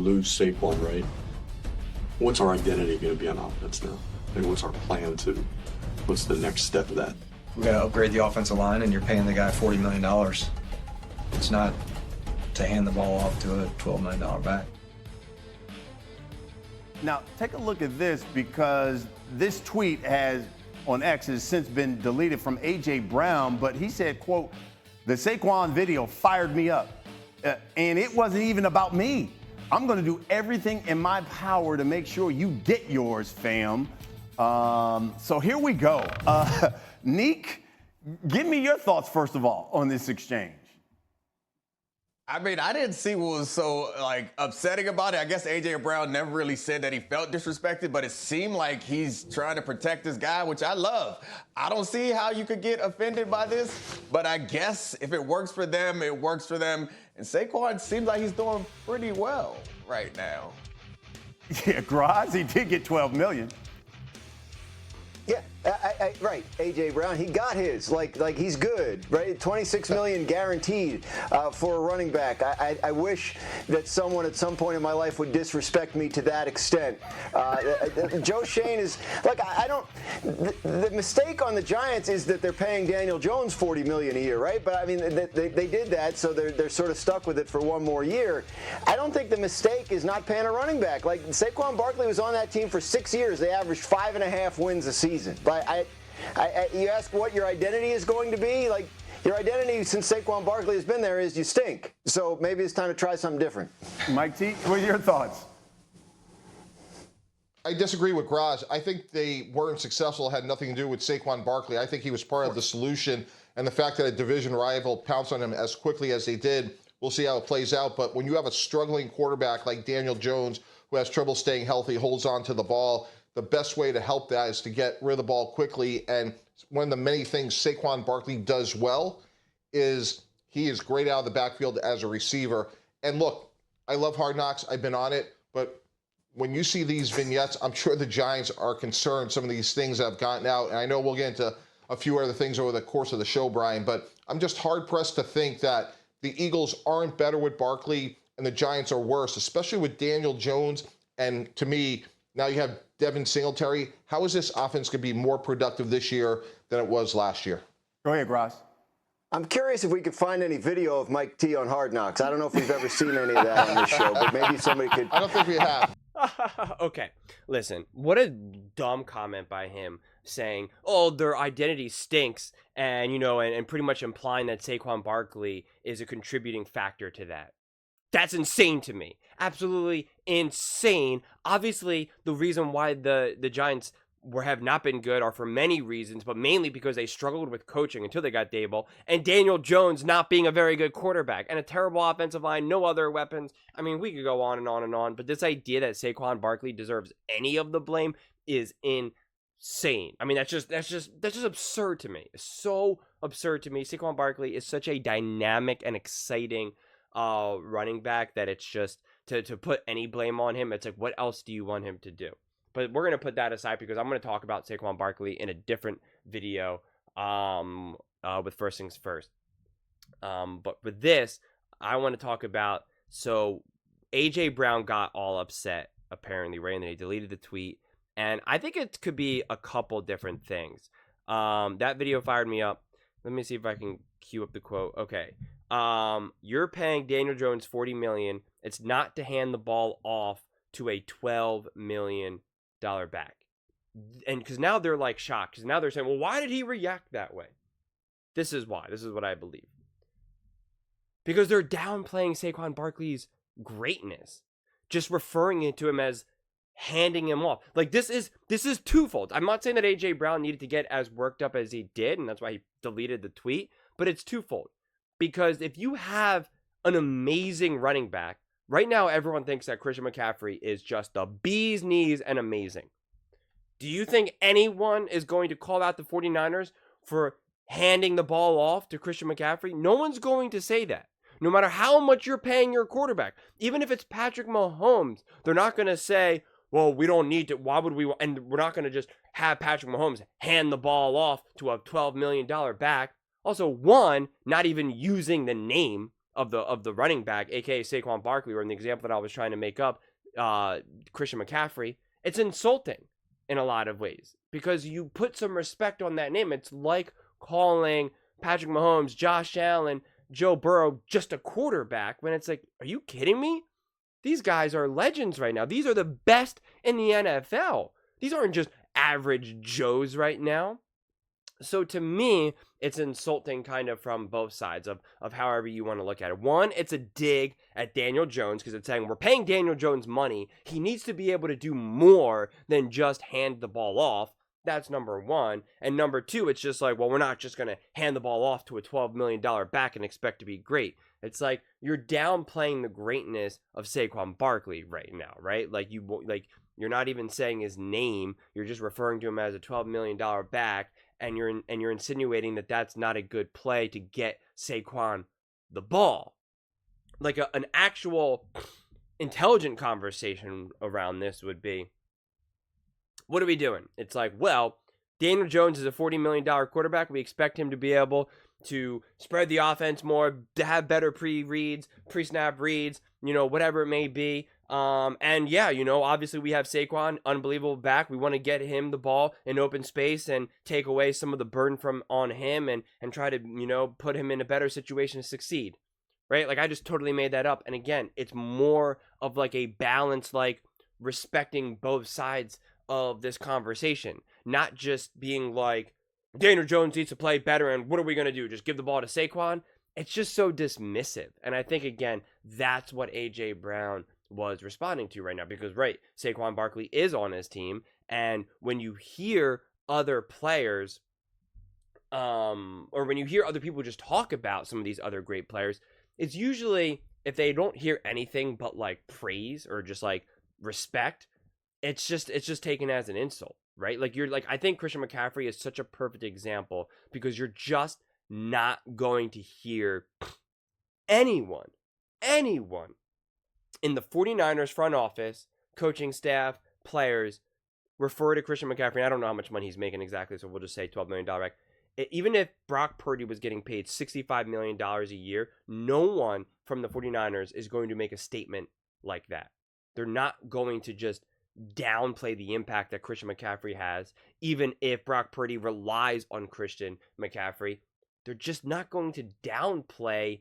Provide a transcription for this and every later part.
lose Saquon, right? What's our identity going to be on offense now? And what's our plan to? What's the next step of that? We're going to upgrade the offensive line, and you're paying the guy $40 million. It's not to hand the ball off to a $12 million back. Now, take a look at this, because this tweet on X has since been deleted from A.J. Brown, but he said, quote, "The Saquon video fired me up, and it wasn't even about me. I'm going to do everything in my power to make sure you get yours, fam." So here we go. Neek, give me your thoughts, first of all, on this exchange. I mean, I didn't see what was so, upsetting about it. I guess A.J. Brown never really said that he felt disrespected, but it seemed like he's trying to protect this guy, which I love. I don't see how you could get offended by this, but I guess if it works for them, it works for them. And Saquon seems like he's doing pretty well right now. Yeah, Graz, he did get $12 million. Yeah, right. A.J. Brown, he got his. Like he's good, right? $26 million guaranteed for a running back. I wish that someone at some point in my life would disrespect me to that extent. Joe Shane is like, I don't. The mistake on the Giants is that they're paying Daniel Jones $40 million a year, right? But I mean, they did that, so they're sort of stuck with it for one more year. I don't think the mistake is not paying a running back. Like Saquon Barkley was on that team for 6 years. They averaged 5.5 wins a season. Like you ask what your identity is going to be. Like your identity since Saquon Barkley has been there is you stink. So maybe it's time to try something different. Mike T, what are your thoughts? I disagree with Graz. I think they weren't successful. It had nothing to do with Saquon Barkley. I think he was part of the solution, and the fact that a division rival pounced on him as quickly as they did, we'll see how it plays out. But when you have a struggling quarterback like Daniel Jones, who has trouble staying healthy, holds on to the ball, the best way to help that is to get rid of the ball quickly. And one of the many things Saquon Barkley does well is he is great out of the backfield as a receiver. And look, I love Hard Knocks. I've been on it. But when you see these vignettes, I'm sure the Giants are concerned, some of these things that have gotten out. And I know we'll get into a few other things over the course of the show, Brian, but I'm just hard-pressed to think that the Eagles aren't better with Barkley and the Giants are worse, especially with Daniel Jones. And to me, now you have Devin Singletary. How is this offense going to be more productive this year than it was last year? Go ahead, Graz. I'm curious if we could find any video of Mike T on Hard Knocks. I don't know if we've ever seen any of that on this show, but maybe somebody could. I don't think we have. Okay, listen, what a dumb comment by him saying, oh, their identity stinks, and, and pretty much implying that Saquon Barkley is a contributing factor to that. That's insane to me. Absolutely insane. Obviously, the reason why the Giants have not been good are for many reasons, but mainly because they struggled with coaching until they got Dable, and Daniel Jones not being a very good quarterback, and a terrible offensive line, no other weapons. I mean, we could go on and on and on, but this idea that Saquon Barkley deserves any of the blame is insane. I mean, that's just absurd to me. It's so absurd to me. Saquon Barkley is such a dynamic and exciting running back that it's just to put any blame on him. It's like, what else do you want him to do? But we're going to put that aside because I'm going to talk about Saquon Barkley in a different video with First Things First. But with this, I want to talk about, so A.J. Brown got all upset, apparently, right? And then he deleted the tweet. And I think it could be a couple different things. That video fired me up. Let me see if I can cue up the quote. Okay. You're paying Daniel Jones $40 million. It's not to hand the ball off to a $12 million back. And because now they're like shocked. Because now they're saying, well, why did he react that way? This is why. This is what I believe. Because they're downplaying Saquon Barkley's greatness. Just referring to him as handing him off. Like, this is twofold. I'm not saying that A.J. Brown needed to get as worked up as he did, and that's why he deleted the tweet. But it's twofold. Because if you have an amazing running back, right now everyone thinks that Christian McCaffrey is just the bee's knees and amazing. Do you think anyone is going to call out the 49ers for handing the ball off to Christian McCaffrey? No one's going to say that. No matter how much you're paying your quarterback. Even if it's Patrick Mahomes, they're not going to say, well, we don't need to, why would we, and we're not going to just have Patrick Mahomes hand the ball off to a $12 million back. Also, one, not even using the name of the running back, aka Saquon Barkley, or in the example that I was trying to make up, Christian McCaffrey, it's insulting in a lot of ways because you put some respect on that name. It's like calling Patrick Mahomes, Josh Allen, Joe Burrow just a quarterback when it's like, are you kidding me? These guys are legends right now. These are the best in the NFL. These aren't just average Joes right now. So to me, it's insulting kind of from both sides of however you want to look at it. One, it's a dig at Daniel Jones because it's saying we're paying Daniel Jones money. He needs to be able to do more than just hand the ball off. That's number one. And number two, it's just like, well, we're not just going to hand the ball off to a $12 million back and expect to be great. It's like you're downplaying the greatness of Saquon Barkley right now, right? You're not even saying his name. You're just referring to him as a $12 million back, and you're insinuating that that's not a good play to get Saquon the ball. Like an actual intelligent conversation around this would be, what are we doing? It's like, well, Daniel Jones is a $40 million quarterback. We expect him to be able to spread the offense more, to have better pre-snap reads, whatever it may be. And yeah, obviously we have Saquon, unbelievable back. We want to get him the ball in open space and take away some of the burden from on him and try to, put him in a better situation to succeed. Right? Like I just totally made that up. And again, it's more of like a balance, like respecting both sides of this conversation, not just being like, Daniel Jones needs to play better and what are we going to do? Just give the ball to Saquon? It's just so dismissive. And I think, again, that's what A.J. Brown was responding to right now because, right, Saquon Barkley is on his team. And when you hear other players or when you hear other people just talk about some of these other great players, it's usually if they don't hear anything but like praise or just like respect, it's just taken as an insult, right? I think Christian McCaffrey is such a perfect example because you're just not going to hear anyone in the 49ers front office, coaching staff, players refer to Christian McCaffrey. I don't know how much money he's making exactly, so we'll just say $12 million back. Even if Brock Purdy was getting paid $65 million a year, no one from the 49ers is going to make a statement like that. They're not going to just downplay the impact that Christian McCaffrey has, even if Brock Purdy relies on Christian McCaffrey. They're just not going to downplay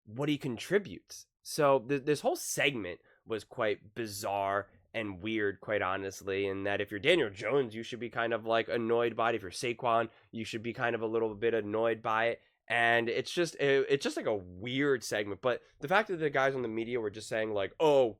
what he contributes. So this whole segment was quite bizarre and weird, quite honestly, and that if you're Daniel Jones, you should be kind of like annoyed by it. If you're Saquon, you should be kind of a little bit annoyed by it. And it's just like a weird segment. But the fact that the guys on the media were just saying like, oh,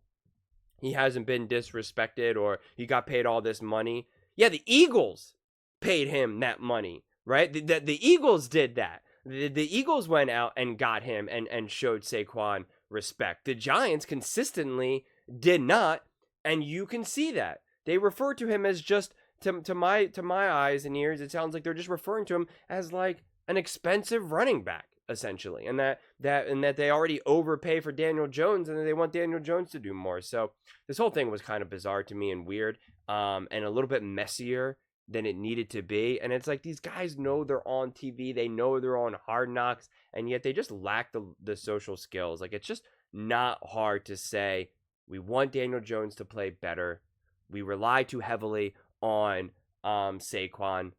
he hasn't been disrespected or he got paid all this money. Yeah, the Eagles paid him that money, right? The Eagles did that. The Eagles went out and got him and showed Saquon respect. The Giants consistently did not, and you can see that. They refer to him as just, to my eyes and ears, it sounds like they're just referring to him as like an expensive running back, essentially, and that they already overpay for Daniel Jones and that they want Daniel Jones to do more. So this whole thing was kind of bizarre to me and weird, and a little bit messier than it needed to be. And it's like these guys know they're on TV, they know they're on Hard Knocks, and yet they just lack the social skills. Like it's just not hard to say we want Daniel Jones to play better. We rely too heavily on Saquon,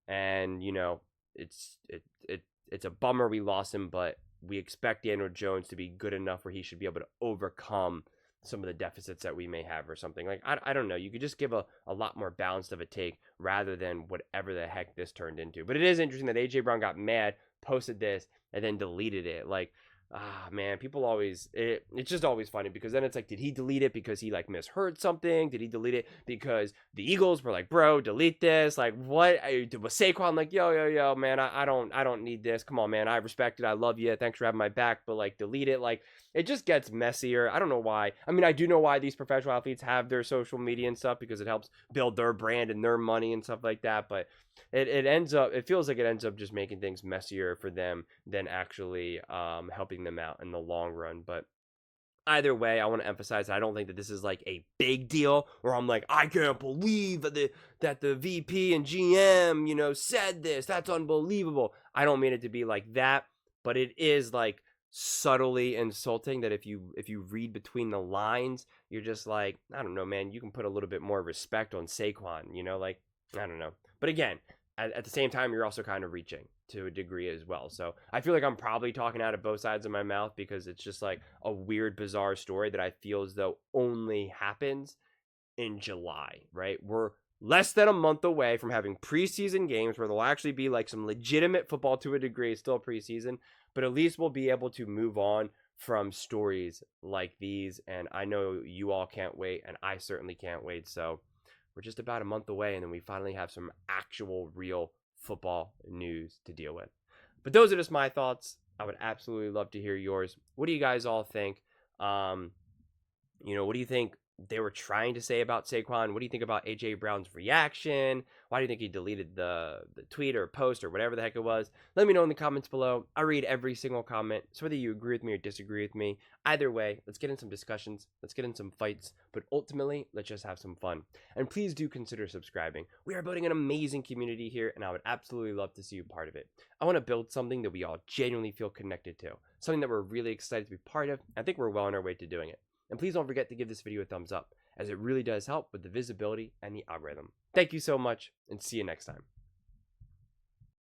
and it's a bummer we lost him, but we expect Daniel Jones to be good enough where he should be able to overcome some of the deficits that we may have or something. Like, I don't know. You could just give a lot more balanced of a take rather than whatever the heck this turned into. But it is interesting that A.J. Brown got mad, posted this, and then deleted it. Like, man, people always, it's just always funny because then it's like, did he delete it because he like misheard something? Did he delete it because the Eagles were like, bro, delete this? Like, what was Saquon like, yo, man, I don't need this. Come on, man. I respect it. I love you. Thanks for having my back, but like delete it. Like, it just gets messier. I don't know why. I mean, I do know why these professional athletes have their social media and stuff because it helps build their brand and their money and stuff like that. But it feels like it ends up just making things messier for them than actually helping them out in the long run. But either way, I want to emphasize I don't think that this is like a big deal where I'm like, I can't believe that the VP and GM, said this. That's unbelievable. I don't mean it to be like that, but it is like subtly insulting that if you read between the lines, you're just like, I don't know, man, you can put a little bit more respect on Saquon, you know, like, I don't know. But again, at the same time, you're also kind of reaching to a degree as well. So I feel like I'm probably talking out of both sides of my mouth because it's just like a weird, bizarre story that I feel as though only happens in July, right? We're less than a month away from having preseason games where there'll actually be like some legitimate football to a degree. It's still preseason, but at least we'll be able to move on from stories like these. And I know you all can't wait, and I certainly can't wait. So we're just about a month away, and then we finally have some actual real football news to deal with. But those are just my thoughts. I would absolutely love to hear yours. What do you guys all think? What do you think they were trying to say about Saquon? What do you think about AJ Brown's reaction? Why do you think he deleted the tweet or post or whatever the heck it was? Let me know in the comments below. I read every single comment, so whether you agree with me or disagree with me, either way, let's get in some discussions, let's get in some fights, but ultimately, let's just have some fun. And please do consider subscribing. We are building an amazing community here, and I would absolutely love to see you part of it. I want to build something that we all genuinely feel connected to, something that we're really excited to be part of. I think we're well on our way to doing it. And please don't forget to give this video a thumbs up, as it really does help with the visibility and the algorithm. Thank you so much, and see you next time.